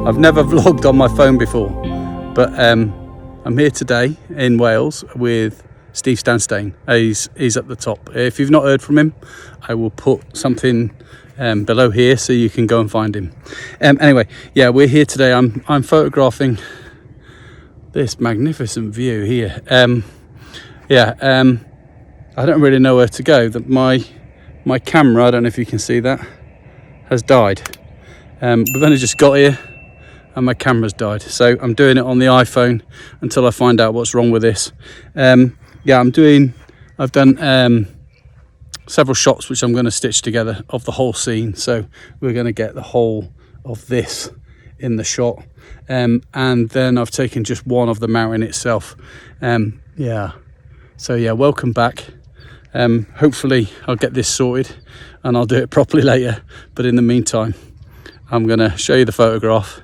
I've never vlogged on my phone before, but I'm here today in Wales with Steve Stanstein. He's at the top. If you've not heard from him, I will put something below here so you can go and find him. Anyway, yeah, we're here today. I'm photographing this magnificent view here. I don't really know where to go. My camera, I don't know if you can see that, has died. We've only just got here and my camera's died, so I'm doing it on the iPhone until I find out what's wrong with this. I've done several shots which I'm going to stitch together of the whole scene, so we're going to get the whole of this in the shot, and then I've taken just one of the mountain itself. So yeah, welcome back. Hopefully I'll get this sorted and I'll do it properly later, but in the meantime I'm going to show you the photograph,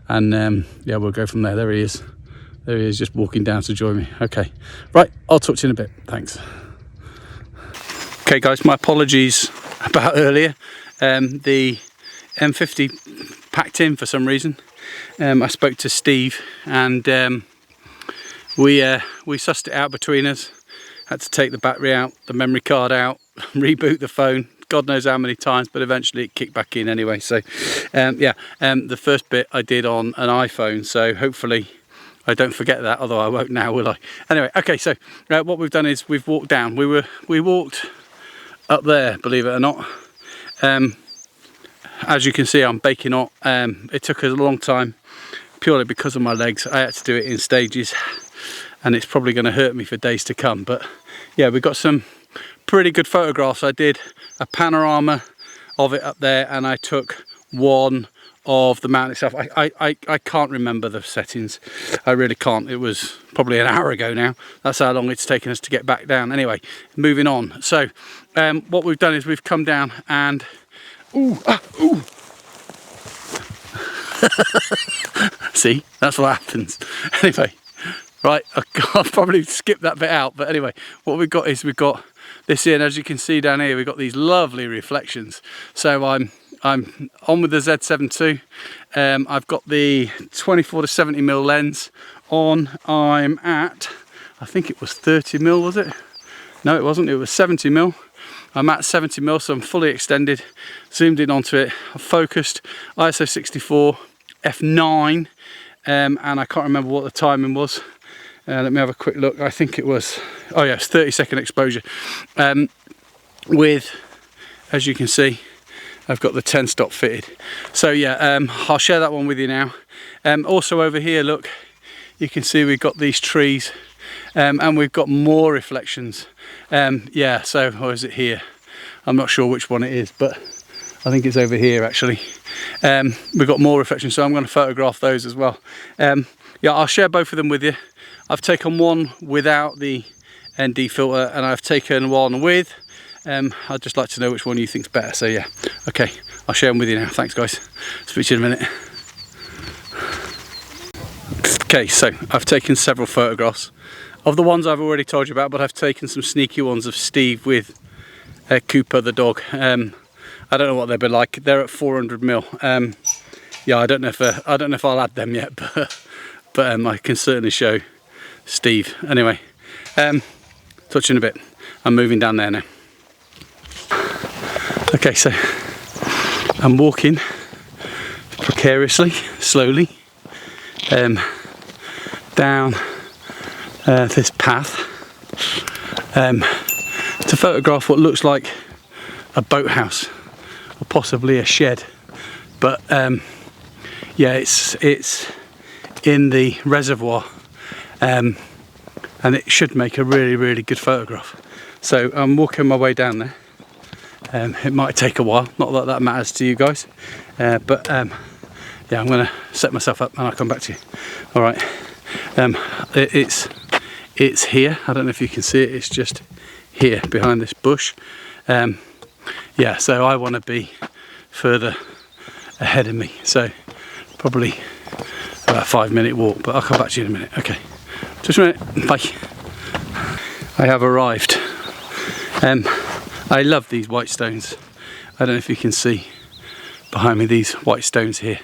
and yeah, we'll go from there. There he is just walking down to join me. Okay, right, I'll talk to you in a bit. Thanks. Okay guys, my apologies about earlier. The M50 packed in for some reason. I spoke to Steve and we sussed it out between us. Had to take the battery out, the memory card out, reboot the phone, God knows how many times, but eventually it kicked back in anyway. So the first bit I did on an iPhone, so hopefully I don't forget that, although I won't now, will I? Anyway, okay, so what we've done is we've walked down. We walked up there, believe it or not. As you can see, I'm baking hot. It took us a long time purely because of my legs. I had to do it in stages, and it's probably going to hurt me for days to come. But yeah, we got some pretty good photographs. I did a panorama of it up there, and I took one of the mountain itself. I can't remember the settings. I really can't. It was probably an hour ago now. That's how long it's taken us to get back down. Anyway, moving on. So what we've done is we've come down and see, that's what happens. Anyway, right, I'll probably skip that bit out, but anyway, what we've got is we've got this here, and as you can see down here, we've got these lovely reflections. So I'm on with the Z7 II. I've got the 24 to 70mm lens on. I'm at, I think it was 30mm, was it? No, it wasn't, it was 70mm. I'm at 70mm, so I'm fully extended, zoomed in onto it, I've focused, ISO 64, f9, and I can't remember what the timing was. Let me have a quick look. I think it was, oh yes, 30-second exposure. With, as you can see, I've got the 10 stop fitted. So yeah, I'll share that one with you now. Also over here, look, you can see we've got these trees, and we've got more reflections. Yeah, so, or is it here? I'm not sure which one it is, but I think it's over here actually. We've got more reflections, so I'm going to photograph those as well. Yeah, I'll share both of them with you. I've taken one without the ND filter, and I've taken one with. I'd just like to know which one you think's better. So yeah, okay, I'll share them with you now. Thanks guys, speak to you in a minute. Okay, so I've taken several photographs of the ones I've already told you about, but I've taken some sneaky ones of Steve with Cooper the dog. I don't know what they'll be like. They're at 400mm. Yeah, I don't know if I'll add them yet, but I can certainly show Steve. Anyway, touch in a bit. I'm moving down there now. Okay, so I'm walking precariously, slowly, down this path to photograph what looks like a boathouse or possibly a shed, but yeah, it's in the reservoir, and it should make a really good photograph. So I'm walking my way down there. It might take a while, not that that matters to you guys, but yeah, I'm going to set myself up and I'll come back to you. All right, it's here. I don't know if you can see it. It's just here behind this bush. Yeah, so I want to be further ahead of me, so probably about a 5-minute walk, but I'll come back to you in a minute. Okay, just a minute, bye. I have arrived. I love these white stones. I don't know if you can see behind me these white stones here.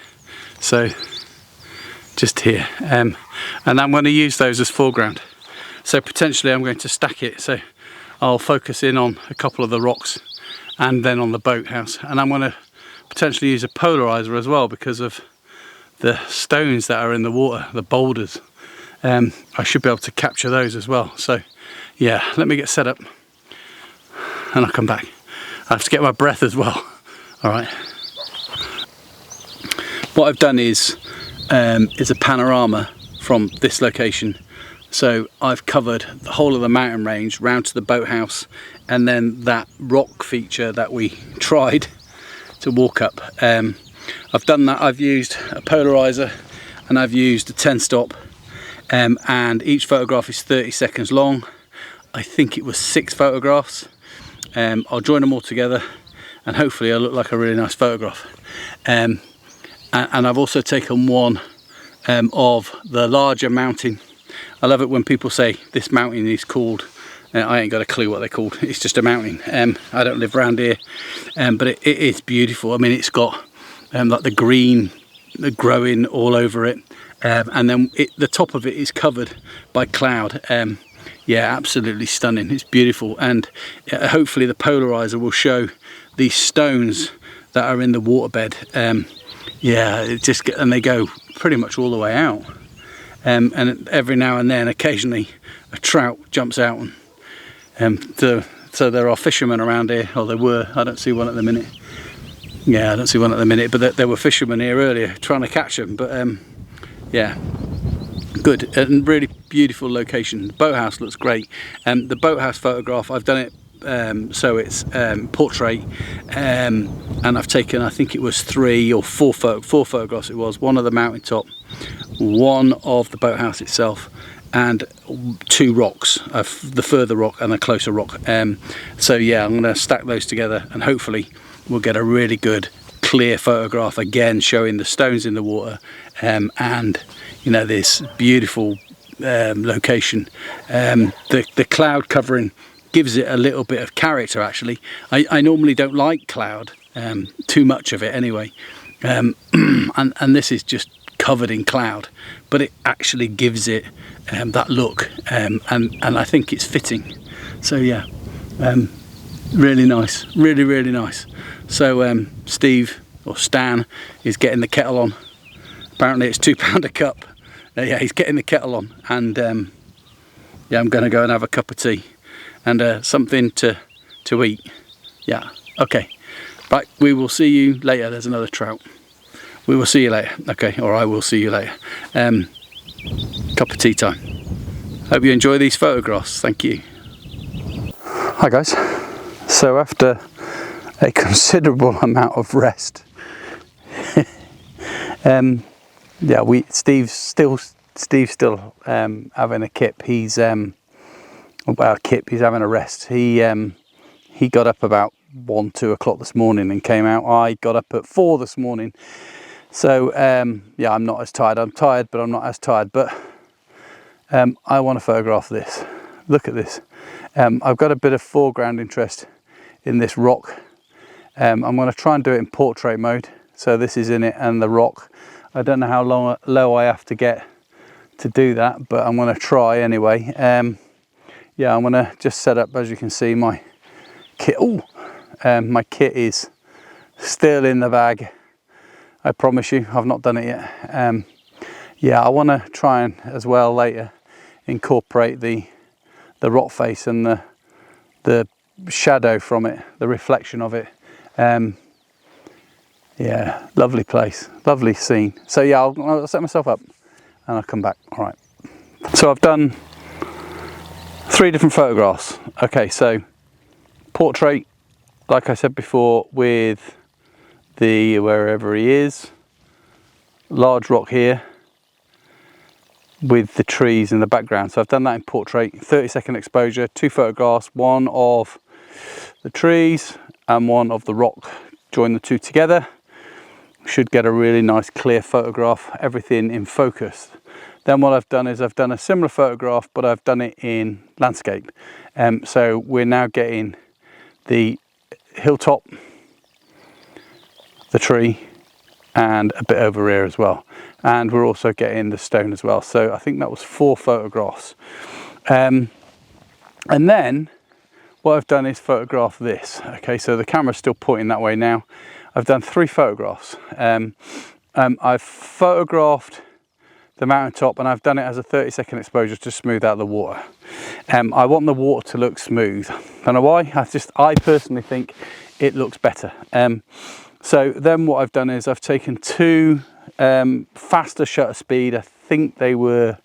So just here, and I'm going to use those as foreground. So potentially I'm going to stack it, so I'll focus in on a couple of the rocks and then on the boathouse, and I'm going to potentially use a polarizer as well because of the stones that are in the water, the boulders. I should be able to capture those as well. So yeah, let me get set up and I'll come back. I have to get my breath as well. All right. What I've done is a panorama from this location. So I've covered the whole of the mountain range round to the boathouse, and then that rock feature that we tried to walk up. I've done that. I've used a polarizer and I've used a 10 stop, and each photograph is 30 seconds long. I think it was 6 photographs. I'll join them all together and hopefully it'll look like a really nice photograph. And I've also taken one of the larger mountain. I love it when people say this mountain is called, I ain't got a clue what they're called, it's just a mountain. I don't live around here, but it is beautiful. I mean, it's got like the green growing all over it, and then the top of it is covered by cloud. Yeah, absolutely stunning. It's beautiful, and hopefully the polarizer will show these stones that are in the waterbed. Yeah, and they go pretty much all the way out. And every now and then, occasionally, a trout jumps out. So there are fishermen around here, or there were. I don't see one at the minute. Yeah, I don't see one at the minute, but there were fishermen here earlier trying to catch them. But yeah, good and really beautiful location. The boathouse looks great. The boathouse photograph, I've done it so it's portrait, and I've taken, I think it was 3 or 4 photographs. It was one of the mountaintop, one of the boathouse itself, and 2 rocks, the further rock and a closer rock. So yeah, I'm going to stack those together and hopefully we'll get a really good clear photograph again showing the stones in the water, and you know, this beautiful location. The cloud covering gives it a little bit of character actually. I normally don't like cloud, too much of it anyway, and this is just covered in cloud, but it actually gives it that look, and I think it's fitting. So yeah, really nice, really nice. So Steve, or Stan, is getting the kettle on. Apparently it's £2 a cup. Yeah, he's getting the kettle on, and yeah, I'm going to go and have a cup of tea and something to eat. Yeah, okay, right, we will see you later. There's another trout. We will see you later. Okay, or I will see you later. Cup of tea time. Hope you enjoy these photographs. Thank you. Hi guys. So after a considerable amount of rest, yeah, Steve's still having a kip. He's he's having a rest. He got up about 1-2 o'clock this morning and came out. I got up at 4 this morning. So yeah, I'm not as tired. I'm tired, but I'm not as tired. But I want to photograph this. Look at this. I've got a bit of foreground interest in this rock. I'm going to try and do it in portrait mode. So this is in it and the rock. I don't know how low I have to get to do that, but I'm going to try anyway. Yeah, I'm going to just set up, as you can see, my kit. Oh, my kit is still in the bag. I promise you, I've not done it yet. Yeah, I want to try and as well later incorporate the rock face and the shadow from it, the reflection of it. Yeah, lovely place, lovely scene. So yeah, I'll set myself up and I'll come back. All right. So I've done 3 different photographs. Okay, so portrait, like I said before, with the wherever he is, large rock here with the trees in the background. So I've done that in portrait, 30-second exposure, 2 photographs, one of the trees and one of the rock. Join the 2 together, should get a really nice clear photograph, everything in focus. Then what I've done is I've done a similar photograph, but I've done it in landscape. So we're now getting the hilltop, the tree, and a bit over here as well, and we're also getting the stone as well. So I think that was 4 photographs. And then what I've done is photograph this. Okay, so the camera's still pointing that way now. I've done 3 photographs. I've photographed the mountaintop, and I've done it as a 30-second exposure to smooth out the water. I want the water to look smooth. I don't know why, I personally think it looks better. So then what I've done is I've taken 2 faster shutter speed. I think they were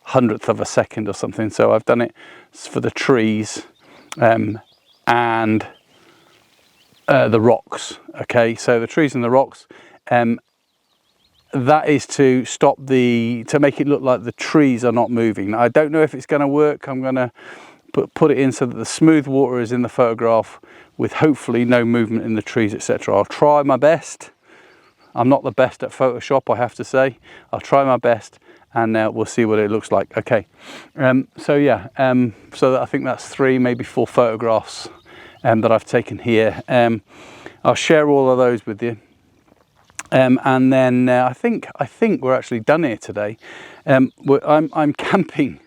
100th of a second or something. So I've done it for the trees and the rocks. Okay, so the trees and the rocks, that is to to make it look like the trees are not moving. Now, I don't know if it's going to work. I'm going to put it in so that the smooth water is in the photograph with hopefully no movement in the trees, etc. I'll try my best. I'm not the best at Photoshop, I have to say. I'll try my best, and we'll see what it looks like. Okay, so yeah, so I think that's 3, maybe 4 photographs that I've taken here. I'll share all of those with you. And then I think we're actually done here today. I'm camping.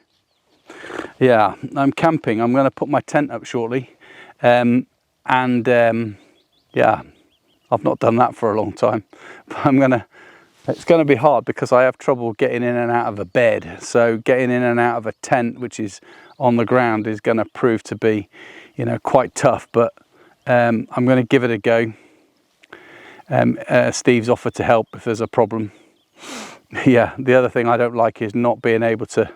Yeah, I'm camping. I'm going to put my tent up shortly, yeah, I've not done that for a long time. But it's going to be hard because I have trouble getting in and out of a bed. So getting in and out of a tent which is on the ground is going to prove to be, you know, quite tough. But I'm going to give it a go. Steve's offered to help if there's a problem. Yeah, the other thing I don't like is not being able to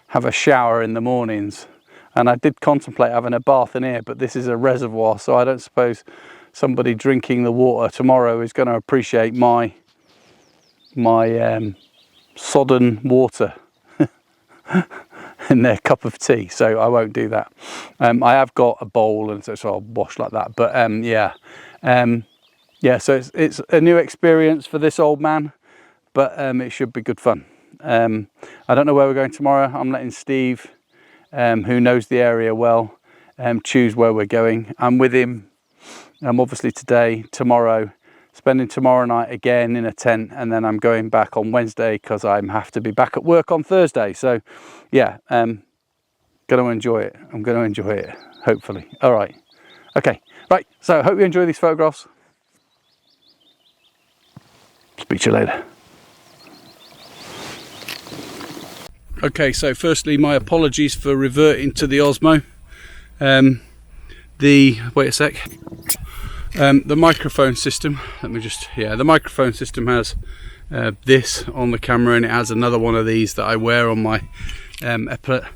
have a shower in the mornings, and I did contemplate having a bath in here, but this is a reservoir, so I don't suppose somebody drinking the water tomorrow is going to appreciate my sodden water in their cup of tea, so I won't do that. I have got a bowl, and so I'll wash like that, but yeah, so it's a new experience for this old man, but it should be good fun. I don't know where we're going tomorrow. I'm letting Steve, who knows the area well, choose where we're going. I'm with him obviously today, tomorrow, spending tomorrow night again in a tent, and then I'm going back on Wednesday because I have to be back at work on Thursday. So yeah, going to enjoy it. I'm going to enjoy it, hopefully. All right. Okay. Right. So I hope you enjoy these photographs. Speak to you later. Okay, so firstly, my apologies for reverting to the Osmo. Wait a sec. The microphone system. The microphone system has this on the camera, and it has another one of these that I wear on my epaulet.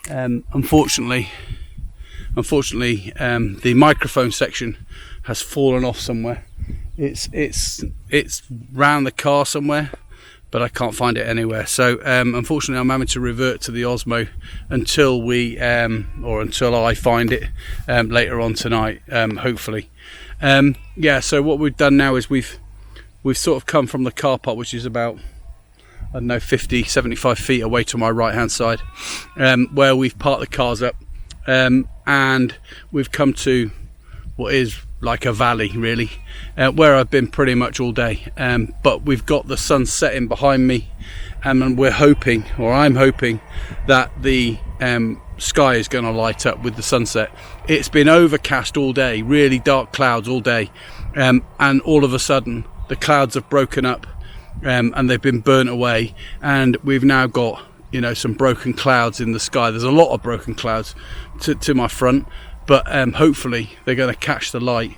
Unfortunately, the microphone section has fallen off somewhere. It's round the car somewhere, but I can't find it anywhere. So unfortunately, I'm having to revert to the Osmo until until I find it later on tonight, hopefully. Yeah. So what we've done now is we've sort of come from the car park, which is about, I don't know, 50-75 feet away to my right hand side, where we've parked the cars up, and we've come to what is like a valley, really, where I've been pretty much all day, but we've got the sun setting behind me, and we're hoping, or I'm hoping, that the sky is going to light up with the sunset. It's been overcast all day, really dark clouds all day, and all of a sudden the clouds have broken up, and they've been burnt away, and we've now got, you know, some broken clouds in the sky. There's a lot of broken clouds to my front, but hopefully they're going to catch the light.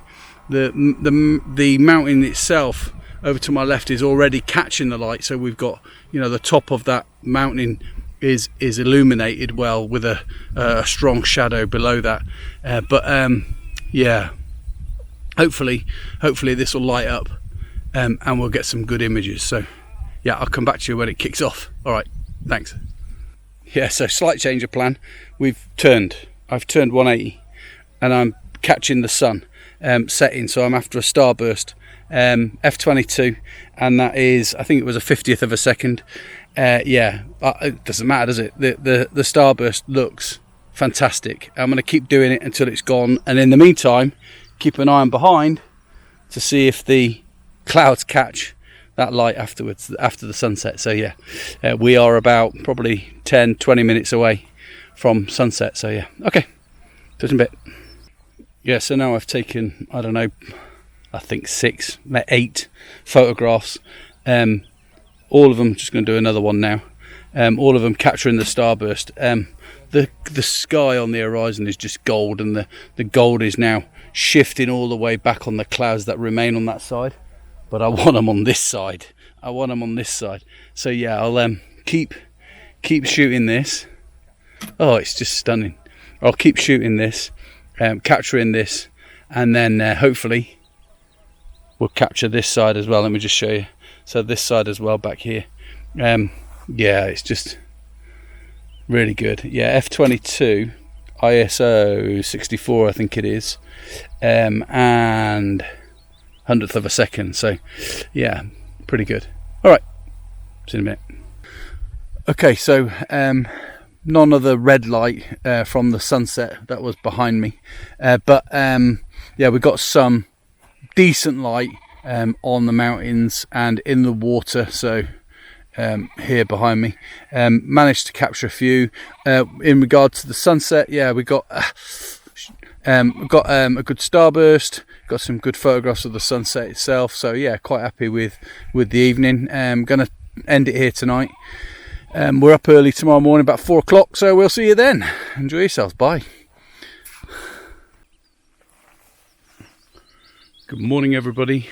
The mountain itself over to my left is already catching the light, so we've got, you know, the top of that mountain is illuminated well with a strong shadow below that, but yeah, hopefully this will light up, and we'll get some good images. So yeah, I'll come back to you when it kicks off. All right, thanks. Yeah, so slight change of plan. I've turned 180, and I'm catching the sun setting, so I'm after a starburst, f22, and that is, I think it was a 50th of a second. Yeah, it doesn't matter, does it? The starburst looks fantastic. I'm going to keep doing it until it's gone, and in the meantime keep an eye on behind to see if the clouds catch light afterwards, after the sunset. So yeah, we are about probably 10-20 minutes away from sunset. So yeah, okay, touch in a bit. Yeah, so now I've taken, I don't know, I think 6, 8 photographs. All of them, just going to do another one now. All of them capturing the starburst. The sky on the horizon is just gold, and the gold is now shifting all the way back on the clouds that remain on that side. But I want them on this side. So yeah, I'll keep shooting this. Oh, it's just stunning. I'll keep shooting this, capturing this, and then hopefully we'll capture this side as well. Let me just show you. So this side as well back here. Yeah, it's just really good. Yeah, f/22 ISO 64 I think it is, and 100th of a second. So yeah, pretty good. All right, see you in a minute. Okay, so none of the red light from the sunset that was behind me, but yeah, we got some decent light on the mountains and in the water. So here behind me, managed to capture a few. In regard to the sunset, yeah, we got a good starburst, got some good photographs of the sunset itself. So yeah, quite happy with the evening. Gonna end it here tonight. We're up early tomorrow morning, about 4 o'clock, so we'll see you then. Enjoy yourselves. Bye. Good morning, everybody.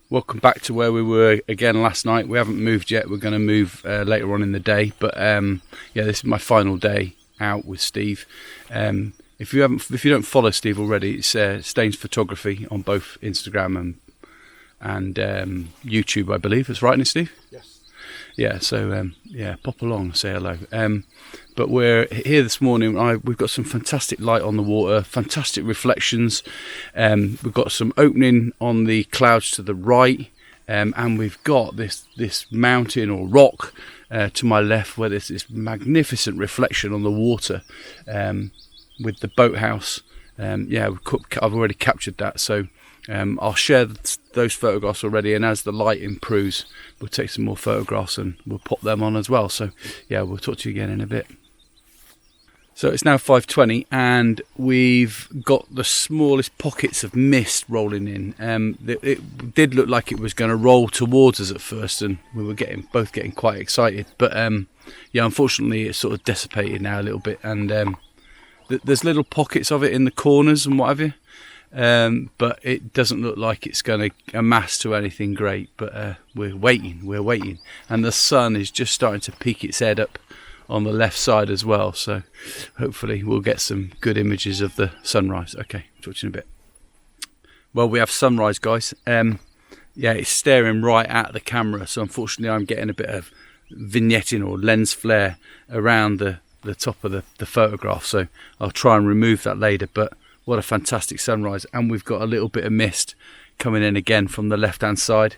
Welcome back to where we were again last night. We haven't moved yet. We're going to move later on in the day, but yeah, this is my final day out with Steve. If you don't follow Steve already, it's Staines Photography on both Instagram and YouTube, I believe. That's right, isn't it, Steve? Yes. Yeah, so yeah, pop along, say hello. But we're here this morning. We've got some fantastic light on the water, fantastic reflections. We've got some opening on the clouds to the right, and we've got this mountain or rock to my left, where there's this magnificent reflection on the water with the boathouse. Yeah, I've already captured that, so I'll share those photographs already, and as the light improves, we'll take some more photographs and we'll pop them on as well. So yeah, we'll talk to you again in a bit. So it's now 5:20 and we've got the smallest pockets of mist rolling in. It did look like it was going to roll towards us at first, and we were both getting quite excited, but yeah, unfortunately it's sort of dissipated now a little bit, and there's little pockets of it in the corners and what have you. But it doesn't look like it's going to amass to anything great, but we're waiting, and the sun is just starting to peek its head up on the left side as well, so hopefully we'll get some good images of the sunrise. Okay, talk to you in a bit. Well, we have sunrise, guys. Yeah, it's staring right at the camera, so unfortunately I'm getting a bit of vignetting or lens flare around the top of the photograph, so I'll try and remove that later. But what a fantastic sunrise, and we've got a little bit of mist coming in again from the left hand side.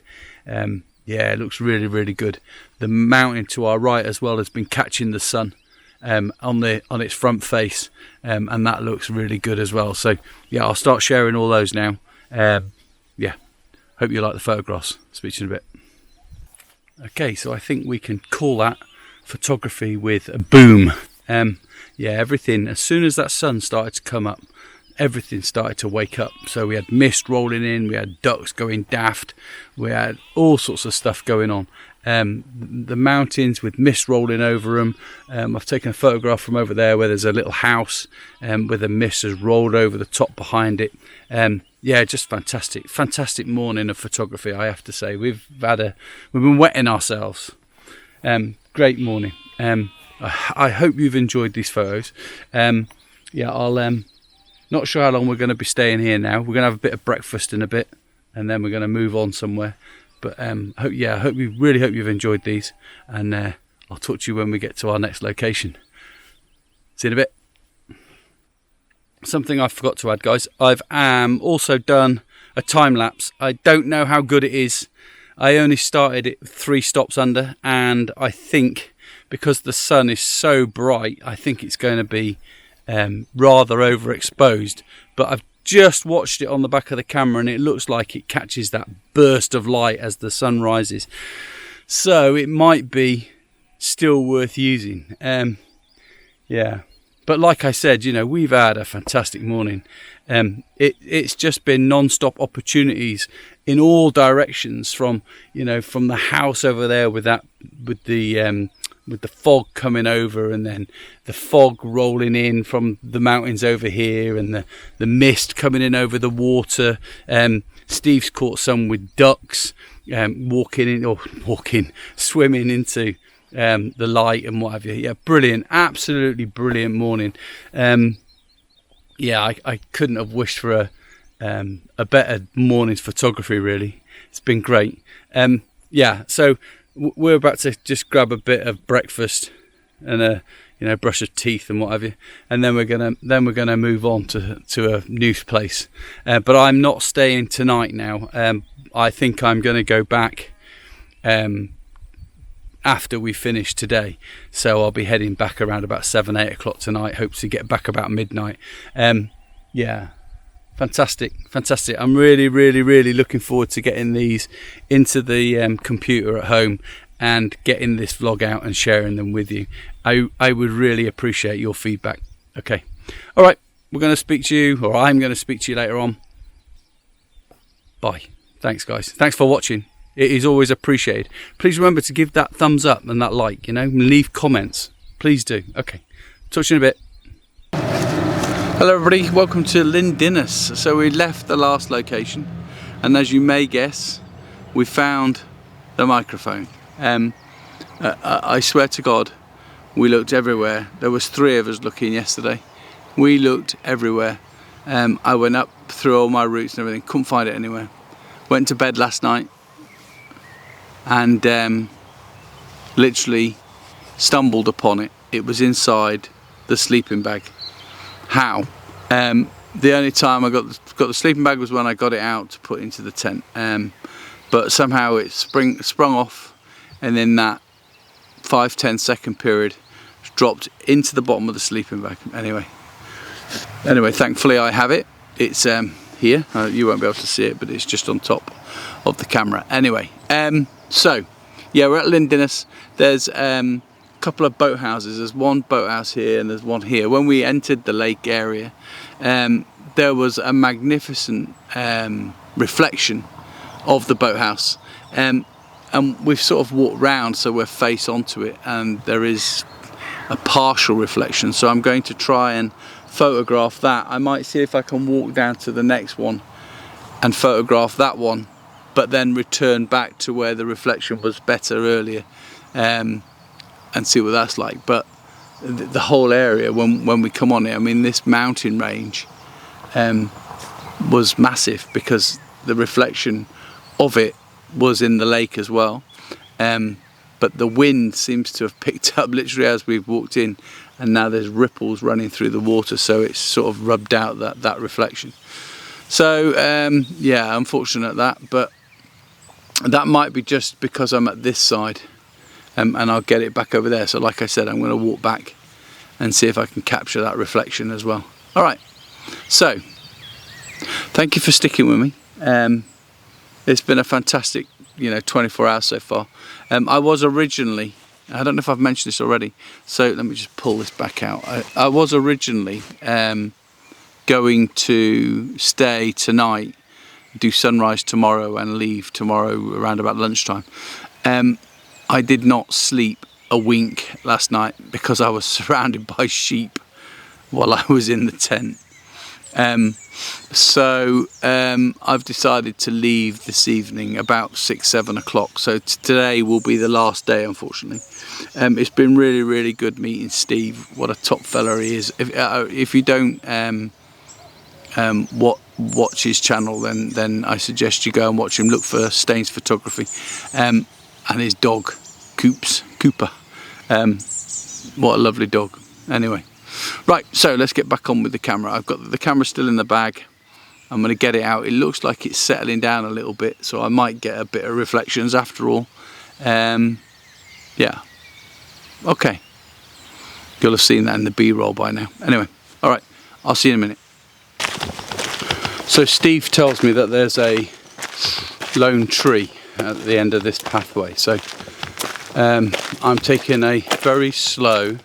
Yeah, it looks really, really good. The mountain to our right as well has been catching the sun on its front face, and that looks really good as well. So yeah, I'll start sharing all those now. Yeah, hope you like the photographs. Speak to you in a bit. Okay, so I think we can call that photography with a boom. Yeah, everything, as soon as that sun started to come up, everything started to wake up. So we had mist rolling in, we had ducks going daft, we had all sorts of stuff going on. The mountains with mist rolling over them. I've taken a photograph from over there where there's a little house where the mist has rolled over the top behind it. Yeah, just fantastic morning of photography, I have to say. We've been wetting ourselves. Great morning. I hope you've enjoyed these photos. Yeah, I'll not sure how long we're going to be staying here now. We're going to have a bit of breakfast in a bit, and then we're going to move on somewhere. But I really hope you've enjoyed these, and I'll talk to you when we get to our next location. See you in a bit. Something I forgot to add, guys. I've also done a time lapse. I don't know how good it is. I only started it 3 stops under, and I think because the sun is so bright, I think it's going to be rather overexposed. But I've just watched it on the back of the camera, and it looks like it catches that burst of light as the sun rises. So it might be still worth using. Yeah, but like I said, you know, we've had a fantastic morning. It's just been non-stop opportunities in all directions, from, you know, from the house over there with the fog coming over, and then the fog rolling in from the mountains over here, and the mist coming in over the water. Steve's caught some with ducks, swimming into the light and what have you. Yeah, brilliant, absolutely brilliant morning. Yeah, I couldn't have wished for a better morning's photography, really. It's been great. Yeah, so we're about to just grab a bit of breakfast and a brush of teeth and what have you, and then we're gonna move on to a new place. But I'm not staying tonight now. I think I'm gonna go back after we finish today, so I'll be heading back around about 7-8 o'clock tonight. Hope to get back about midnight. Yeah, fantastic. I'm really looking forward to getting these into the computer at home and getting this vlog out and sharing them with you. I would really appreciate your feedback. Okay, all right, we're going to speak to you, or I'm going to speak to you later on. Bye. Thanks, guys. Thanks for watching. It is always appreciated. Please remember to give that thumbs up and that like, you know, leave comments. Please do. Okay, talk to you in a bit. Hello everybody, welcome to Lindinus. So we left the last location, and as you may guess, we found the microphone. I swear to God, we looked everywhere. There was 3 of us looking yesterday. We looked everywhere. I went up through all my routes and everything, couldn't find it anywhere. Went to bed last night and literally stumbled upon it. It was inside the sleeping bag. How? The only time I got the sleeping bag was when I got it out to put into the tent, but somehow it sprung off, and then that 5-10 second period dropped into the bottom of the sleeping bag. Anyway, thankfully I have it. It's here. You won't be able to see it, but it's just on top of the camera. Anyway, so yeah, we're at Lindinus. There's couple of boathouses. There's one boathouse here and there's one here. When we entered the lake area, there was a magnificent reflection of the boathouse, and we've sort of walked round so we're face onto it, and there is a partial reflection, so I'm going to try and photograph that. I might see if I can walk down to the next one and photograph that one, but then return back to where the reflection was better earlier, and see what that's like. But the whole area, when we come on it, I mean, this mountain range was massive because the reflection of it was in the lake as well, but the wind seems to have picked up literally as we've walked in, and now there's ripples running through the water, so it's sort of rubbed out that reflection. So yeah, unfortunate that, but that might be just because I'm at this side. And I'll get it back over there. So like I said, I'm going to walk back and see if I can capture that reflection as well. All right, so thank you for sticking with me. It's been a fantastic 24 hours so far. I was originally, I don't know if I've mentioned this already, so let me just pull this back out. I was originally going to stay tonight, do sunrise tomorrow and leave tomorrow around about lunchtime. I did not sleep a wink last night because I was surrounded by sheep while I was in the tent. So I've decided to leave this evening about 6-7 o'clock. So today will be the last day, unfortunately. It's been really good meeting Steve. What a top fella he is. If you don't watch his channel, then I suggest you go and watch him. Look for Staines Photography. And his dog, Cooper. What a lovely dog. Anyway, right, so let's get back on with the camera. I've got the camera still in the bag. I'm going to get it out. It looks like it's settling down a little bit, so I might get a bit of reflections after all. Yeah, okay. You'll have seen that in the B-roll by now. Anyway, all right, I'll see you in a minute. So Steve tells me that there's a lone tree at the end of this pathway, so I'm taking a very slow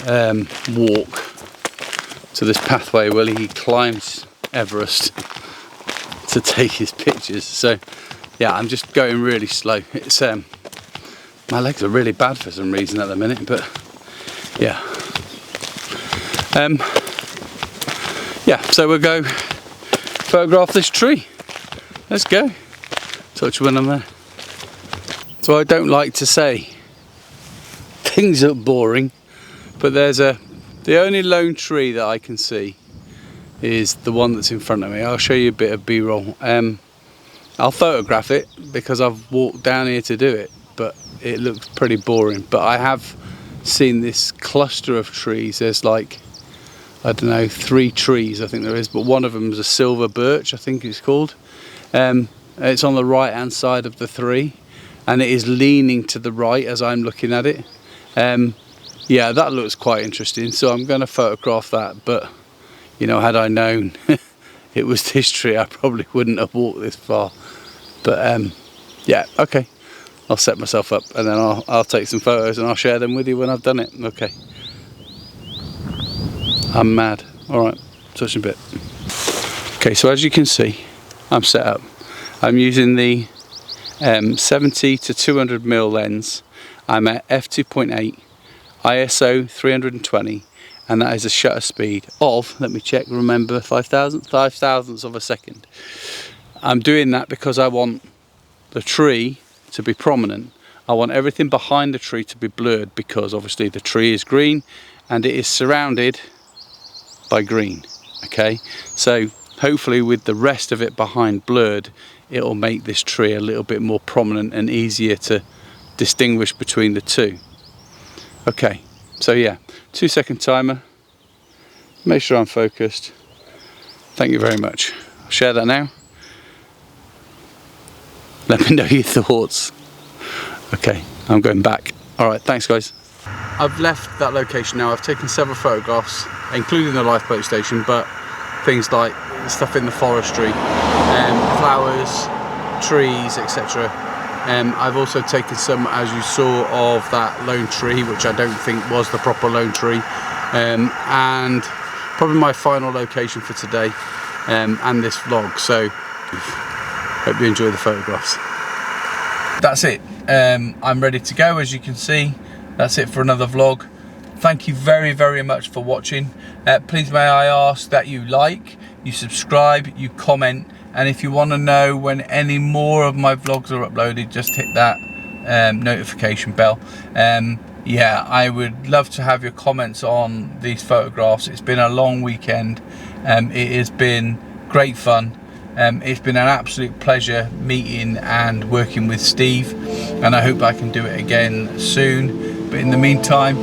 walk to this pathway where he climbs Everest to take his pictures. So yeah, I'm just going really slow. It's my legs are really bad for some reason at the minute, but yeah. Yeah, so we'll go photograph this tree. Let's go. Touch when I'm there. So I don't like to say things are boring, but there's the only lone tree that I can see is the one that's in front of me. I'll show you a bit of B-roll. I'll photograph it because I've walked down here to do it, but it looks pretty boring. But I have seen this cluster of trees. There's like, I don't know, 3 trees I think there is, but one of them is a silver birch, I think it's called. It's on the right hand side of the 3, and it is leaning to the right as I'm looking at it. Yeah, that looks quite interesting, so I'm going to photograph that. But you know, had I known it was this tree, I probably wouldn't have walked this far. But yeah, okay, I'll set myself up and then I'll take some photos and I'll share them with you when I've done it. Okay, I'm mad. Alright, touch a bit. Okay, so as you can see, I'm set up. I'm using the 70 to 200mm lens. I'm at f2.8, ISO 320, and that is a shutter speed of, let me check, remember, 5 thousandths of a second. I'm doing that because I want the tree to be prominent. I want everything behind the tree to be blurred, because obviously the tree is green and it is surrounded by green. Okay, so hopefully with the rest of it behind blurred, it will make this tree a little bit more prominent and easier to distinguish between the two. Okay, so yeah, 2-second timer. Make sure I'm focused. Thank you very much. I'll share that now. Let me know your thoughts. Okay, I'm going back. Alright, thanks guys. I've left that location now. I've taken several photographs, including the lifeboat station, but things like stuff in the forestry, flowers, trees, etc. I've also taken some, as you saw, of that lone tree, which I don't think was the proper lone tree, and probably my final location for today, and this vlog. So hope you enjoy the photographs. That's it. I'm ready to go, as you can see. That's it for another vlog. Thank you very, very much for watching. Please may I ask that you like, you subscribe, you comment, and if you want to know when any more of my vlogs are uploaded, just hit that notification bell. Yeah, I would love to have your comments on these photographs. It's been a long weekend. It has been great fun. It's been an absolute pleasure meeting and working with Steve, and I hope I can do it again soon. But in the meantime,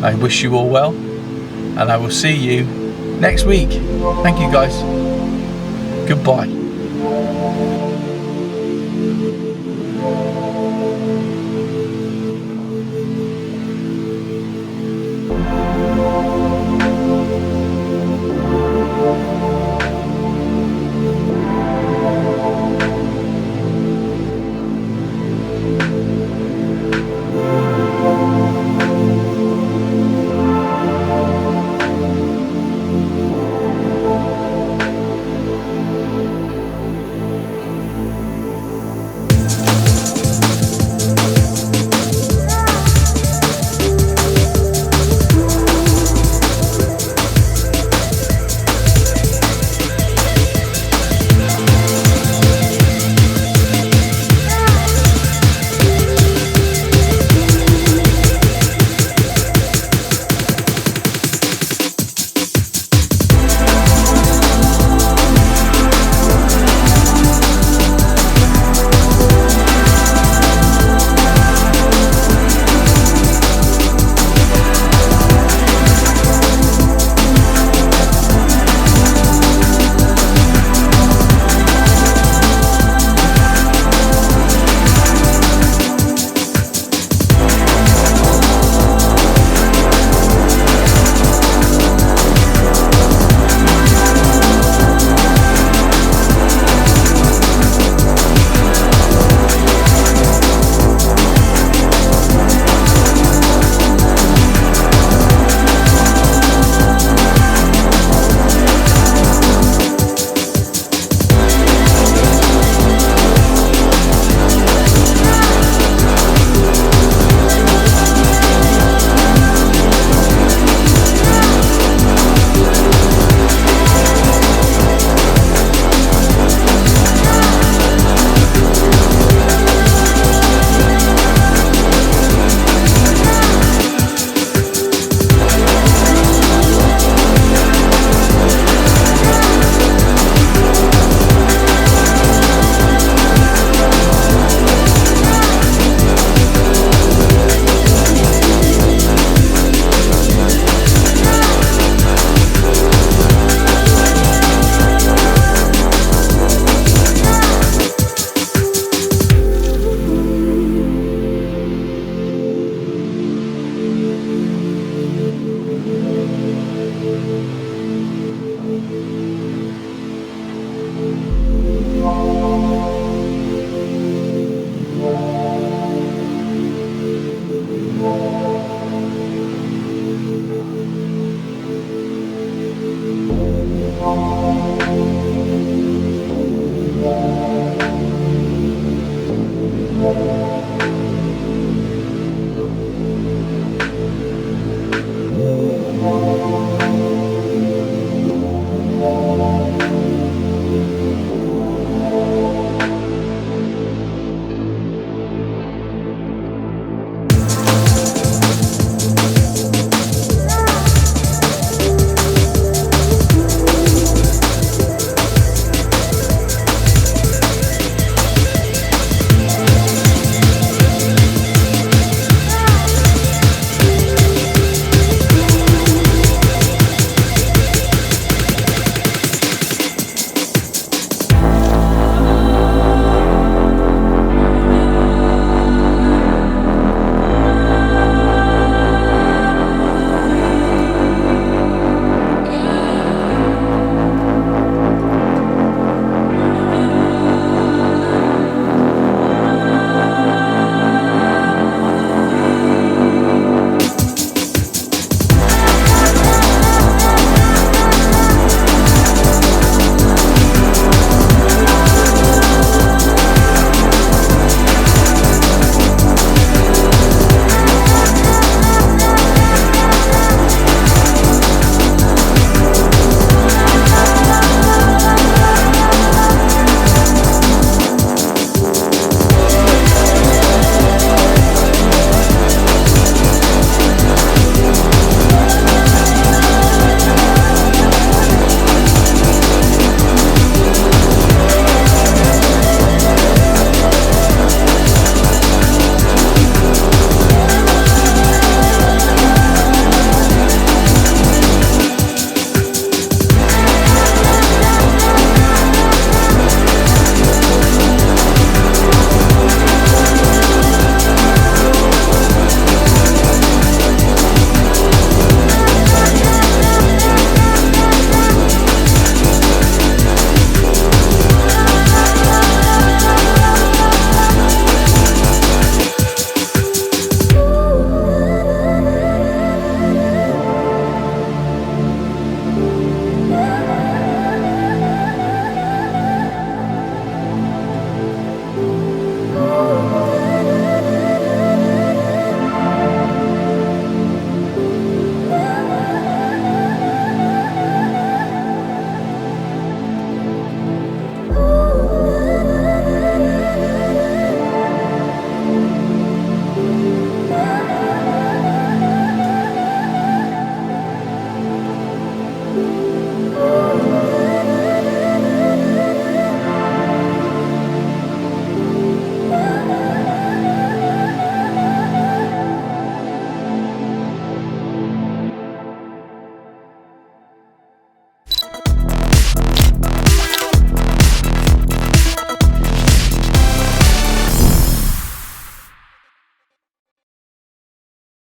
I wish you all well, and I will see you next week. Thank you guys. Goodbye.